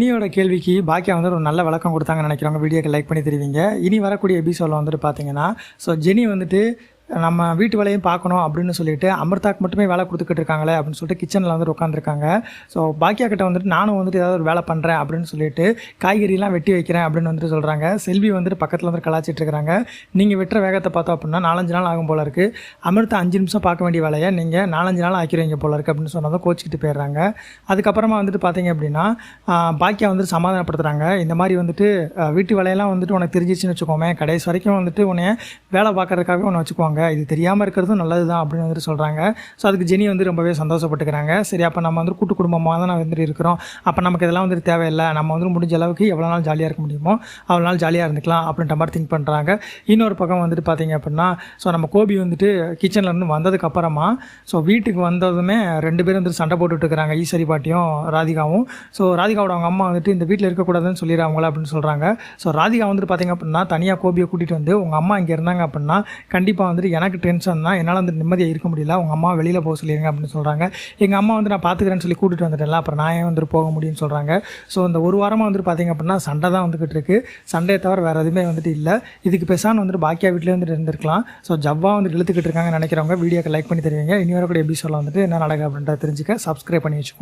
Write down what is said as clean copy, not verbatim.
இனியோட கேள்விக்கு பாக்கியா வந்து ஒரு நல்ல விளக்கம் கொடுத்தாங்கன்னு நினைக்கிறவங்க வீடியோக்கு லைக் பண்ணி தெரிவிங்க. இனி வரக்கூடிய எபிசோடில் வந்துட்டு பார்த்தீங்கன்னா, ஸோ ஜெனி வந்துட்டு நம்ம வீட்டு வேலையும் பார்க்கணும் அப்படின்னு சொல்லிட்டு அமிர்தாக்கு மட்டுமே வேலை கொடுத்துக்கிட்டு இருக்காங்களே அப்படின்னு சொல்லிட்டு கிச்சனில் வந்துட்டு உட்காந்துருக்காங்க. ஸோ பாக்கியா கிட்ட வந்துட்டு நானும் வந்துட்டு ஏதாவது ஒரு வேலை பண்ணுறேன் அப்படின்னு சொல்லிட்டு காய்கறிலாம் வெட்டி வைக்கிறேன் அப்படின்னு வந்துட்டு சொல்கிறாங்க. செல்வி வந்துட்டு பக்கத்தில் வந்துட்டு கலாச்சிட்டு இருக்கிறாங்க. நீங்கள் வெட்டுற வேகத்தை பார்த்தோம் அப்படின்னா 4-5 நாள் ஆகும் போல இருக்குது. அமிர்தா 5 நிமிஷம் பார்க்க வேண்டிய வேலையை நீங்கள் 4-5 நாள் ஆக்கிடுவீங்க போல இருக்குது அப்படின்னு சொன்னதை கோச்சிக்கிட்டு போயிடுறாங்க. அதுக்கப்புறமா வந்துட்டு பார்த்தீங்க அப்படின்னா பாக்கியா வந்துட்டு சமாதானப்படுத்துகிறாங்க. இந்த மாதிரி வந்துட்டு வீட்டு வேலையெல்லாம் வந்துட்டு உனக்கு தெரிஞ்சிச்சுன்னு வச்சுக்கோமே, கடைசி வரைக்கும் வந்துட்டு உன்னை வேலை பார்க்குறதுக்காகவே உன்னை வச்சுக்குவாங்க, இது தெரியாமல் இருக்கிறதும் நல்லது தான் அப்படின்னு வந்துட்டு சொல்கிறாங்க. ஸோ அதுக்கு ஜெனி வந்து ரொம்பவே சந்தோஷப்பட்டுக்கிறாங்க. சரி, அப்போ நம்ம வந்து கூட்டு குடும்பமாக தான் வந்துட்டு இருக்கிறோம், அப்போ நமக்கு இதெல்லாம் வந்துட்டு தேவையில்லை, நம்ம வந்து முடிஞ்ச அளவுக்கு எவ்வளோ நாள் ஜாலியாக இருக்க முடியுமோ அவ்வளோ நாள் ஜாலியாக இருந்துக்கலாம் அப்படின்ற மாதிரி திங்க் பண்ணுறாங்க. இன்னொரு பக்கம் வந்துட்டு பார்த்தீங்க அப்படின்னா, ஸோ நம்ம கோபி வந்துட்டு கிச்சன்லேருந்து வந்ததுக்கப்புறமா ஸோ வீட்டுக்கு வந்ததுமே 2 பேரும் வந்துட்டு சண்டை போட்டுட்டு இருக்கிறாங்க, ஈஸ்வரி பாட்டியும் ராதிகாவும். ஸோ ராதிகாவோட அவங்க அம்மா வந்துட்டு இந்த வீட்டில் இருக்கக்கூடாதுன்னு சொல்லிடுறாங்களா அப்படின்னு சொல்கிறாங்க. ஸோ ராதிகா வந்துட்டு பார்த்தீங்க அப்படின்னா தனியாக கோபியை கூட்டிகிட்டு வந்து உங்கள் அம்மா இங்கே இருந்தாங்க அப்படின்னா கண்டிப்பாக வந்துட்டு எனக்கு டென்ஷன் தான், என்னால் வந்து நிம்மதியாக இருக்க முடியல, உங்கள் அம்மா வெளியில் போக சொல்லிடுங்க அப்படின்னு சொல்கிறாங்க. எங்கள் அம்மா வந்து நான் பார்த்துக்கிறேன்னு சொல்லி கூட்டிகிட்டு வந்துட்டேன்ல, அப்புறம் நான் ஏன் வந்துட்டு போக முடியும்னு சொல்கிறாங்க. ஸோ இந்த ஒரு வாரமாக வந்துட்டு பார்த்திங்க அப்படின்னா சண்டை தான் வந்துக்கிட்டு இருக்குது. சண்டையை தவிர வேறு எதுவுமே வந்துட்டு இல்லை. இதுக்கு பேசாமல் வந்துட்டு பாக்கியா வீட்டிலே வந்துட்டு இருந்திருக்கலாம். ஸோ ஜவ்வா வந்துட்டு இழுத்துக்கிட்டு இருக்காங்கன்னு நினைக்கிறவங்க வீடியோக்கு லைக் பண்ணி தருவீங்க. இனி வரக்கூடிய எபிசோடில் வந்துட்டு என்ன நடக்குது அப்படின்றத தெரிஞ்சுக்க சப்ஸ்கிரைப் பண்ணி வச்சுக்கோங்க.